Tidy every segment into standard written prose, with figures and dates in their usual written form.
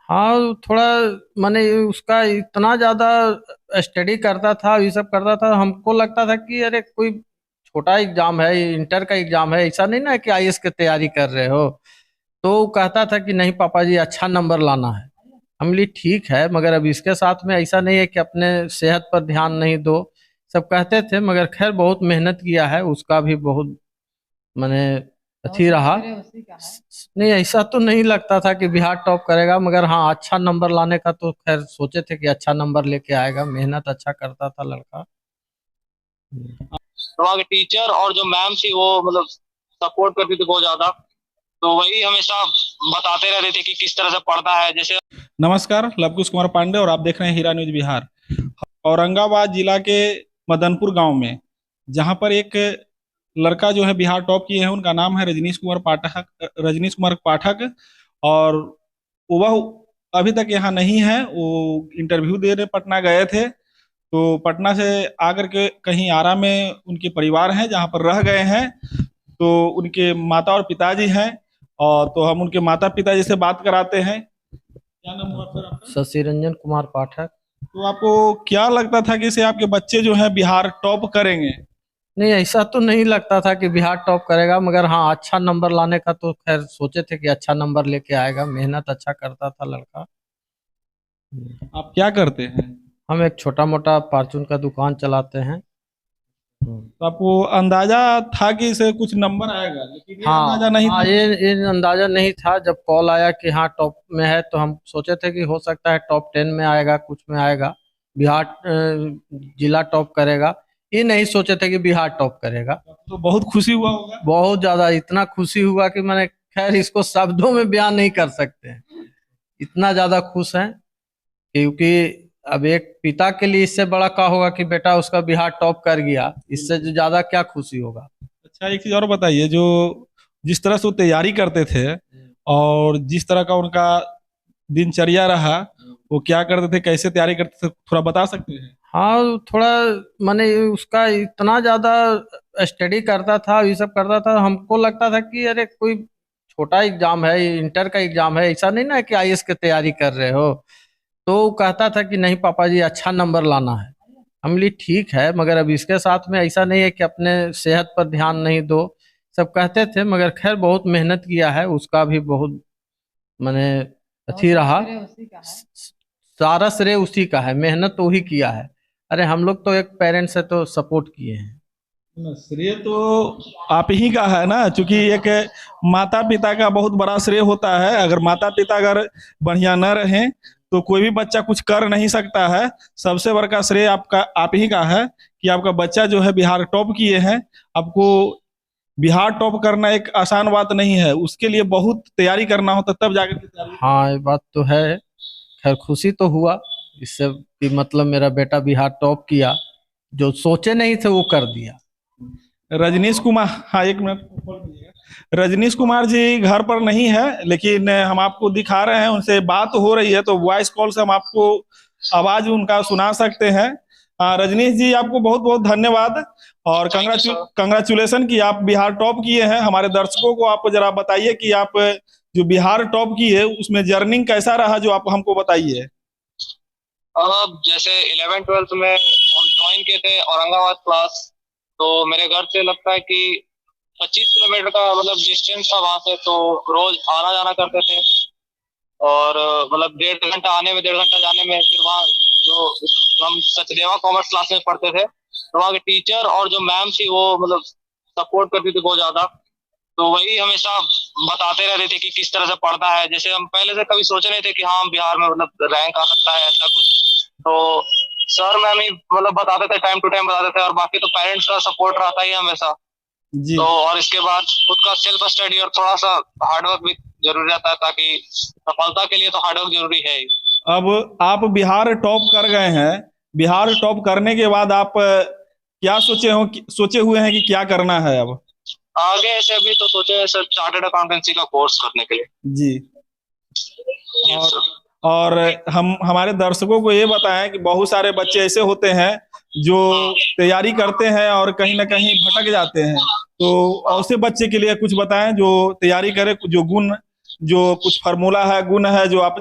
हाँ, थोड़ा माने उसका इतना ज्यादा स्टडी करता था, ये सब करता था, हमको लगता था कि अरे कोई छोटा एग्जाम है, इंटर का एग्जाम है, ऐसा नहीं ना कि आईएएस की तैयारी कर रहे हो। तो वो कहता था कि नहीं पापा जी, अच्छा नंबर लाना है। हम लिए ठीक है, मगर अब इसके साथ में ऐसा नहीं है कि अपने सेहत पर ध्यान नहीं दो, सब कहते थे। मगर खैर बहुत मेहनत किया है, उसका भी बहुत मैंने अच्छी रहा। नहीं, ऐसा तो नहीं लगता था कि बिहार टॉप करेगा, मगर हाँ अच्छा नंबर लाने का तो खैर सोचे थे कि अच्छा नंबर लेके आएगा, मेहनत अच्छा करता था लड़का। तो वहाँ के टीचर और जो मैम थी वो मतलब सपोर्ट करती थी बहुत ज्यादा। तो वही हमेशा बताते रहते थे कि किस तरह से पढ़ना है। जैसे नमस्कार, लवकुश कुमार पांडे और आप देख रहे हैं हीरा न्यूज बिहार। औरंगाबाद जिला के मदनपुर गांव में जहां पर एक लड़का जो है बिहार टॉप किए हैं, उनका नाम है रजनीश कुमार पाठक। और वह अभी तक यहाँ नहीं है, वो इंटरव्यू देने पटना गए थे। तो पटना से आकर के कहीं आरा में उनके परिवार हैं जहाँ पर रह गए हैं। तो उनके माता और पिताजी हैं, और तो हम उनके माता पिताजी से बात कराते हैं। क्या नाम हुआ फिर आपका? शशि रंजन कुमार पाठक। तो आपको क्या लगता था कि इसे आपके बच्चे जो है बिहार टॉप करेंगे? नहीं, ऐसा तो नहीं लगता था कि बिहार टॉप करेगा, मगर हाँ अच्छा नंबर लाने का तो खैर सोचे थे कि अच्छा नंबर लेके आएगा, मेहनत अच्छा करता था लड़का। आप क्या करते हैं? हम एक छोटा मोटा परचून का दुकान चलाते हैं। तो आपको अंदाजा था कि इसे कुछ नंबर आएगा, लेकिन ये हाँ अंदाजा नहीं हाँ, था? ये अंदाजा नहीं था। जब कॉल आया कि हाँ टॉप में है, तो हम सोचे थे कि हो सकता है टॉप 10 में आएगा, कुछ में आएगा, बिहार जिला टॉप करेगा। ये नहीं सोचे थे कि बिहार टॉप करेगा। तो बहुत खुशी हुआ होगा। बहुत ज्यादा, इतना खुशी हुआ कि मैंने खैर इसको शब्दों में बयान नहीं कर सकते हैं। इतना ज्यादा खुश हैं, क्योंकि अब एक पिता के लिए इससे बड़ा क्या होगा कि बेटा उसका बिहार टॉप कर गया, इससे जो ज्यादा क्या खुशी होगा। अच्छा, एक चीज और बताइए, जो जिस तरह से वो तैयारी करते थे और जिस तरह का उनका दिनचर्या रहा, वो क्या करते थे, कैसे तैयारी करते थे, थोड़ा बता सकते हैं? हाँ, थोड़ा माने उसका इतना ज्यादा स्टडी करता था, ये सब करता था, हमको लगता था कि अरे कोई छोटा एग्जाम है, इंटर का एग्जाम है, ऐसा नहीं ना कि आईएएस की तैयारी कर रहे हो। तो वो कहता था कि नहीं पापा जी, अच्छा नंबर लाना है। हम लिए ठीक है, मगर अब इसके साथ में ऐसा नहीं है कि अपने सेहत पर ध्यान नहीं दो, सब कहते थे। मगर खैर बहुत मेहनत किया है, उसका भी बहुत मैंने अच्छी रहा। सारा श्रेय उसी का है, मेहनत तो वही किया है। अरे हम लोग तो एक पेरेंट्स से तो सपोर्ट किए हैं। श्रेय तो आप ही का है ना, क्योंकि एक माता पिता का बहुत बड़ा श्रेय होता है। अगर माता पिता अगर बढ़िया न रहें तो कोई भी बच्चा कुछ कर नहीं सकता है। सबसे बड़ा श्रेय आपका, आप ही का है कि आपका बच्चा जो है बिहार टॉप किए हैं। आपको बिहार टॉप करना एक आसान बात नहीं है, उसके लिए बहुत तैयारी करना होता तब जाकर के तैयारी। हाँ, ये बात तो है। खैर खुशी तो हुआ इससे कि मतलब मेरा बेटा बिहार टॉप किया, जो सोचे नहीं थे वो कर दिया। रजनीश कुमार, हाँ एक मिनट। रजनीश कुमार जी घर पर नहीं है, लेकिन हम आपको दिखा रहे हैं, उनसे बात हो रही है, तो वॉइस कॉल से हम आपको आवाज उनका सुना सकते हैं। रजनीश जी, आपको बहुत बहुत धन्यवाद और कंग्रेचुलेसन कि आप बिहार टॉप किए हैं। हमारे दर्शकों को आप जरा बताइए कि आप जो बिहार टॉप किए उसमें जर्निंग कैसा रहा, जो आप हमको बताइए। अब जैसे 11th 12th में हम ज्वाइन किए थे औरंगाबाद क्लास। तो मेरे घर से लगता है कि 25 किलोमीटर का मतलब डिस्टेंस था वहां से। तो रोज आना जाना करते थे, और मतलब 1.5 घंटा आने में, 1.5 घंटा जाने में। फिर वहाँ जो हम सचदेवा कॉमर्स क्लास में पढ़ते थे, तो वहाँ के टीचर और जो मैम थी वो मतलब सपोर्ट करती थी बहुत ज्यादा। तो वही हमेशा बताते रहते थे कि किस तरह से पढ़ना है। जैसे हम पहले से कभी सोचे नहीं थे कि हाँ बिहार में मतलब रैंक आ सकता है, ऐसा कुछ। तो सर मैम ही मतलब बताते थे, टाइम टू टाइम बताते थे, और बाकी तो पेरेंट्स का सपोर्ट रहता ही है हमेशा जी। तो और इसके बाद खुद का सेल्फ स्टडी और थोड़ा सा हार्डवर्क भी जरूरी रहता है, ताकि सफलता के लिए तो हार्डवर्क जरूरी है ही। अब आप बिहार टॉप कर गए हैं, बिहार टॉप करने के बाद आप क्या सोचे हुए हैं कि क्या करना है अब? आगे ऐसे अभी तो सोचे सर चार्टर्ड अकाउंटेंसी का कोर्स करने के लिए जी। और और हम हमारे दर्शकों को ये बताएं कि बहुत सारे बच्चे ऐसे होते हैं जो तैयारी करते हैं और कहीं ना कहीं भटक जाते हैं। तो ऐसे बच्चे के लिए कुछ बताएं जो तैयारी करे, जो गुण, जो कुछ फार्मूला है, गुण है जो आप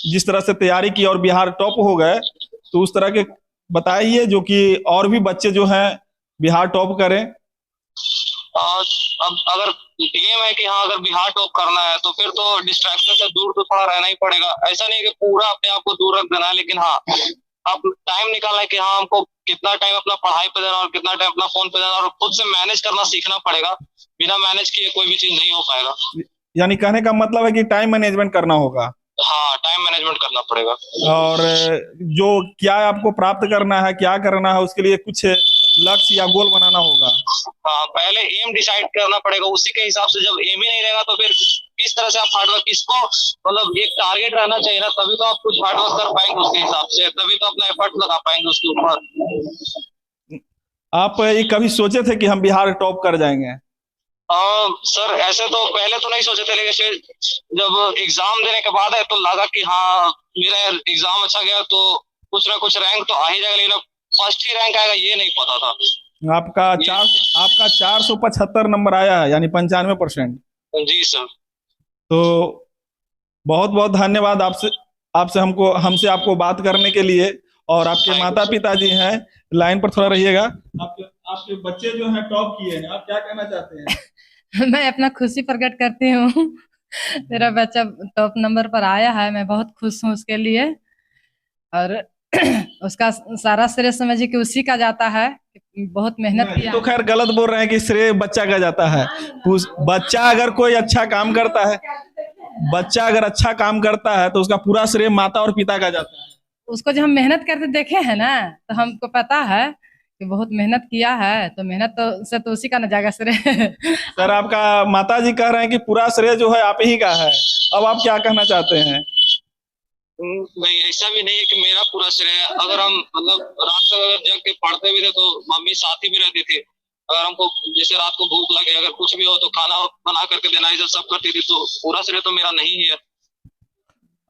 जिस तरह से तैयारी की और बिहार टॉप हो गए, तो उस तरह के बताइए जो कि और भी बच्चे जो हैं बिहार टॉप करें। अब अगर एम है कि हाँ अगर बिहार टॉप करना है तो फिर तो डिस्ट्रैक्शन से दूर तो थोड़ा रहना ही पड़ेगा। ऐसा नहीं कि पूरा अपने आप को दूर रख देना है, लेकिन हाँ अब टाइम निकालना है कि हाँ हमको कितना टाइम अपना पढ़ाई पे देना और कितना टाइम अपना फोन पे देना, और खुद से मैनेज करना सीखना पड़ेगा। बिना मैनेज किए कोई भी चीज नहीं हो पाएगा। यानी कहने का मतलब है कि टाइम मैनेजमेंट करना होगा। हाँ, टाइम मैनेजमेंट करना पड़ेगा। और जो क्या आपको प्राप्त करना है, क्या करना है, उसके लिए कुछ लक्ष्य या गोल बनाना होगा। हाँ, पहले एम डिसाइड करना पड़ेगा, उसी के हिसाब से। जब एम ही नहीं रहेगा तो फिर किस तरह से आप हार्डवर्क, इसको मतलब एक टारगेट रहना चाहिए ना, तभी तो आप कुछ हार्डवर्क कर पाएंगे उसके हिसाब से, तभी तो अपना एफर्ट लगा पाएंगे उसके ऊपर। आप ये कभी सोचे थे कि हम बिहार टॉप कर जाएंगे? सर ऐसे तो पहले तो नहीं सोचे थे, लेकिन फिर जब एग्जाम देने के बाद है तो लगा कि हाँ मेरा एग्जाम अच्छा गया तो कुछ ना कुछ रैंक तो आ ही जाएगा, लेकिन फर्स्ट ही रैंक आएगा ये नहीं पता था। आपका 475 नंबर आया है, यानी 95%। जी सर। तो बहुत बहुत धन्यवाद आपसे हमसे आपको बात करने के लिए। और आपके माता पिता जी हैं, लाइन पर थोड़ा रहिएगा। आपके बच्चे जो हैं टॉप किए हैं, आप क्या कहना चाहते हैं? मैं अपना खुशी प्रकट करती हूँ। मेरा बच्चा टॉप नंबर पर आया है, मैं बहुत खुश हूँ उसके लिए। और उसका सारा श्रेय समझिए कि उसी का जाता है, बहुत मेहनत किया। तो खैर गलत बोल रहे हैं कि श्रेय बच्चा का जाता है। बच्चा अगर कोई अच्छा काम करता है, बच्चा अगर अच्छा काम करता है तो उसका पूरा श्रेय माता और पिता का जाता है। उसको जब हम मेहनत करते देखे हैं ना, तो हमको पता है कि बहुत मेहनत किया है, तो मेहनत तो से तो उसी का न जाएगा श्रेय। सर आपका माता जी कह रहे हैं कि पूरा श्रेय जो है आप ही का है, अब आप क्या कहना चाहते हैं? नहीं, ऐसा भी नहीं है कि मेरा पूरा श्रेय है। अगर हम मतलब रात तक अगर जग के पढ़ते भी थे तो मम्मी साथ ही भी रहती थी। अगर हमको जैसे रात को भूख लगे, अगर कुछ भी हो तो खाना बना करके देना, ये सब करती थी, तो पूरा श्रेय तो मेरा नहीं है।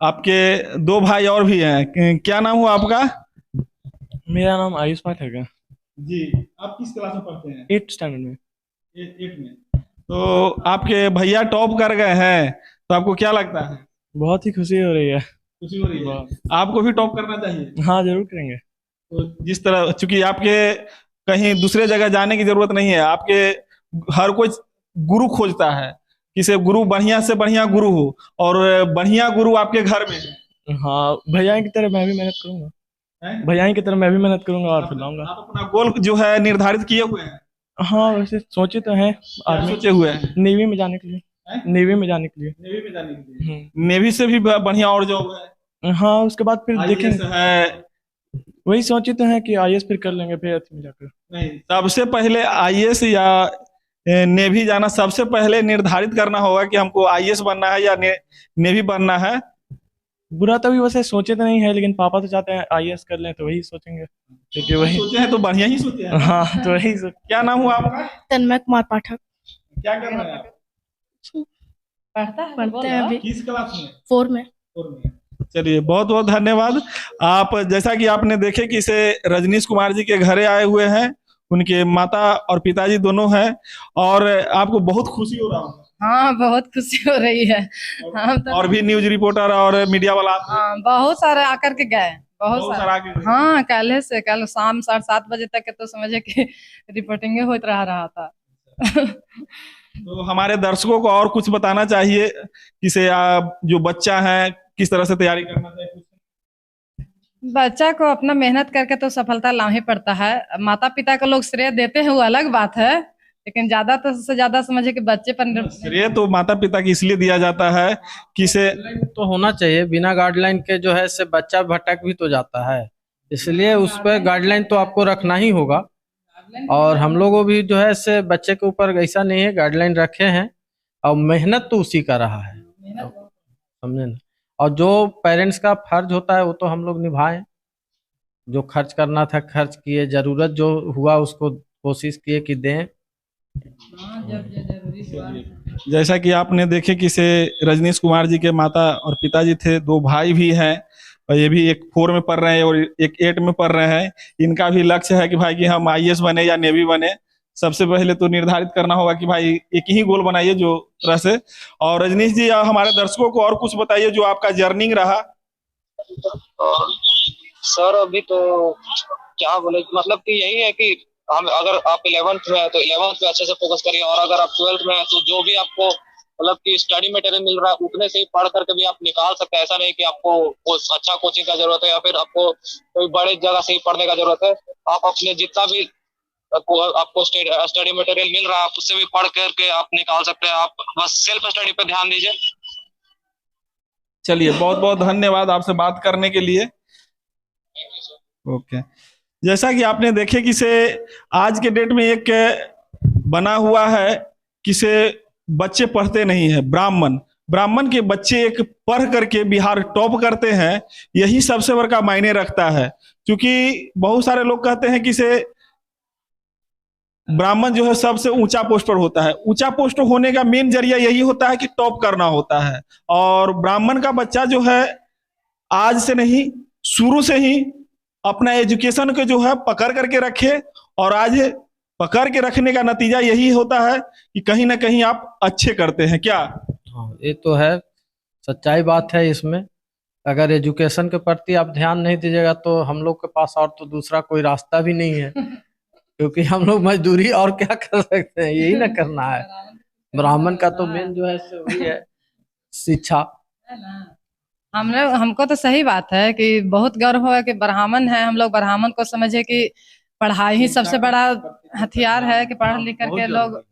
आपके 2 भाई और भी हैं, क्या नाम हुआ आपका? मेरा नाम आयुष पाठक है। जी, आप किस क्लास में पढ़ते हैं? 8th स्टैंडर्ड में। 8 में। तो आपके भैया टॉप कर गए हैं, तो आपको क्या लगता है? बहुत ही खुशी हो रही है। खुशी हो रही है? आपको भी टॉप करना चाहिए। हाँ, जरूर करेंगे। तो जिस तरह, चूंकि आपके कहीं दूसरे जगह जाने की जरूरत नहीं है, आपके हर कोई गुरु खोजता है, किसी गुरु बढ़िया से बढ़िया गुरु हो, और बढ़िया गुरु आपके घर में है। हाँ, भैया की तरह मैं भी मेहनत करूंगा। भैया की तरह मैं भी मेहनत करूंगा और फिर लाऊंगा। आप अपना गोल जो है निर्धारित किए हुए हैं? हाँ, वैसे सोचे तो हैं। आर्मी सोचे हुए हैं? नेवी में जाने के लिए। नेवी में जाने के लिए। नेवी में जाने के लिए? नेवी से भी बढ़िया और जॉब है? हाँ, उसके बाद फिर देखेंगे। है वही सोचे तो हैं कि आईएएस फिर कर लेंगे, फिर अच्छे में जाकर। नहीं, सबसे पहले आईएएस या नेवी जाना सबसे पहले निर्धारित करना होगा कि हमको आईएएस बनना है या नेवी बनना है। बुरा तो भी वैसे सोचे तो नहीं है, लेकिन पापा तो चाहते हैं आईएएस कर लें, तो वही सोचेंगे। क्योंकि वही सोचे हैं तो बढ़िया ही सोचे हैं। हाँ, तो वही क्या नाम हुआ आपका? तन्मय कुमार पाठक। क्या कर रहे हैं आप? पढ़ते हैं अभी किस क्लास में? 4 में। 4 में। चलिए, बहुत बहुत धन्यवाद। आप जैसा कि आपने देखे कि इसे रजनीश कुमार जी के घरे आए हुए हैं, उनके माता और पिताजी दोनों हैं, और आपको बहुत खुशी हो रहा होगा। हाँ, बहुत खुशी हो रही है। हम तो और भी न्यूज रिपोर्टर और मीडिया वाला हाँ, बहुत सारे आकर के गए, बहुत सारे आगे गए। हाँ, कल शाम 7:30 बजे तक के तो समझे कि रिपोर्टिंग होत रहा था। तो हमारे दर्शकों को और कुछ बताना चाहिए, किसे जो बच्चा है किस तरह से तैयारी करना चाहिए? बच्चा को अपना मेहनत करके तो सफलता लाना ही पड़ता है। माता पिता को लोग श्रेय देते हैं, वो अलग बात है, लेकिन ज्यादा तो से ज्यादा समझे कि बच्चे पर श्रेय तो माता पिता की इसलिए दिया जाता है कि से तो होना चाहिए। बिना गाइडलाइन के जो है इससे बच्चा भटक भी तो जाता है, इसलिए उस पर गाइडलाइन तो आपको रखना ही होगा। और हम लोगों भी जो है इससे बच्चे के ऊपर ऐसा नहीं है, गाइडलाइन रखे हैं, और मेहनत तो उसी का रहा है, समझे ना। और जो पेरेंट्स का फर्ज होता है वो तो हम लोग निभाएं। जो खर्च करना था खर्च किए, जरूरत जो हुआ उसको कोशिश किए कि दें। जैसा कि आपने देखे कि से रजनीश कुमार जी के माता और पिताजी थे, 2 भाई भी हैं, और ये भी एक 4 में पढ़ रहे हैं और एक 8 में पढ़ रहे हैं। इनका भी लक्ष्य है कि भाई कि हम आईएएस बने या नेवी बने। सबसे पहले तो निर्धारित करना होगा कि भाई एक ही गोल बनाइए जो तरह से। और रजनीश जी, हमारे दर्शकों को और कुछ बताइए जो आपका जर्नी रहा और सर अभी तो क्या बोले, मतलब कि यही है कि हम, अगर आप 11th में है तो 11th में अच्छे से फोकस करिए, और अगर आप 12th में है तो जो भी आपको मतलब कि स्टडी मटेरियल मिल रहा है उतने से ही पढ़ करके भी आप निकाल सकते हैं। ऐसा नहीं कि आपको अच्छा कोचिंग का जरूरत है या फिर आपको कोई बड़े जगह से ही पढ़ने का जरूरत है। आप अपने जितना भी आपको स्टडी मटेरियल मिल रहा है आप उससे भी पढ़ करके आप निकाल सकते हैं। आप बस सेल्फ स्टडी पे ध्यान दीजिए। चलिए, बहुत बहुत धन्यवाद आपसे बात करने के लिए। ओके, जैसा कि आपने देखे कि से आज के डेट में एक बना हुआ है कि से बच्चे पढ़ते नहीं है, ब्राह्मण के बच्चे एक पढ़ करके बिहार टॉप करते हैं, यही सबसे बड़ा मायने रखता है। क्योंकि बहुत सारे लोग कहते हैं कि से ब्राह्मण जो है सबसे ऊंचा पोस्ट पर होता है। ऊंचा पोस्ट होने का मेन जरिया यही होता है कि टॉप करना होता है। और ब्राह्मण का बच्चा जो है आज से नहीं, शुरू से ही अपना एजुकेशन को जो है पकड़ करके रखे, और आज पकड़ के रखने का नतीजा यही होता है कि कहीं ना कहीं आप अच्छे करते हैं। क्या? हाँ, ये तो है, सच्चाई बात है इसमें। अगर एजुकेशन के प्रति आप ध्यान नहीं दीजिएगा तो हम लोग के पास और तो दूसरा कोई रास्ता भी नहीं है, क्योंकि हम लोग मजदूरी और क्या कर सकते हैं, यही ना करना है। ब्राह्मण का तो मेन जो है सो वही है, शिक्षा। हम लोग, हमको तो सही बात है कि बहुत गर्व है कि ब्राह्मण है। हम लोग ब्राह्मण को समझे कि पढ़ाई ही सबसे बड़ा हथियार है, कि पढ़ लिख करके लोग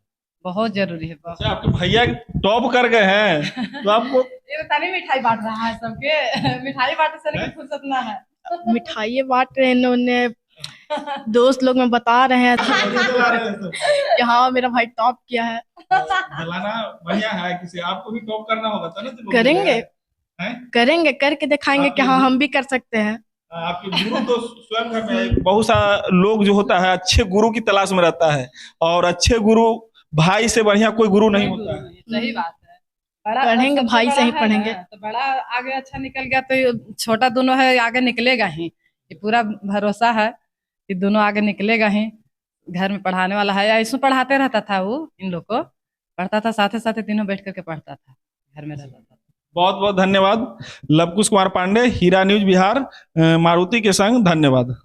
बहुत जरूरी है। अच्छा, आपके भैया टॉप कर गए हैं तो आपको ये तभी मिठाई बांट रहा है सबके। मिठाई बांटने से लेकर फुर्सत ना है। मिठाई बांट रहे हैं इन्होंने, दोस्त लोग में बता रहे हैं कि हाँ मेरा भाई टॉप किया है। जलाना बढ़िया है, किसी आपको भी टॉप करना होगा तो ना, करेंगे करेंगे, करके दिखाएंगे कि हाँ हम भी कर सकते हैं। आपके गुरु तो स्वयं घर में बहुत सारा लोग जो होता है अच्छे गुरु की तलाश में रहता है, और अच्छे गुरु भाई से बढ़िया कोई गुरु नहीं होता है। सही बात है। बड़ा पढ़ेंगे, सबसे भाई से ही बड़ा है पढ़ेंगे। ना, तो बड़ा आगे अच्छा निकल गया तो छोटा दोनों है आगे निकलेगा ही। ये पूरा भरोसा है कि दोनों आगे निकलेगा ही। घर में पढ़ाने वाला है, ऐसे पढ़ाते रहता था, वो इन लोग को पढ़ता था, साथ साथ तीनों बैठ करके पढ़ता था, घर में रहता था। बहुत बहुत धन्यवाद। लवकुश कुमार पांडे, हीरा न्यूज बिहार, मारुति के संग, धन्यवाद।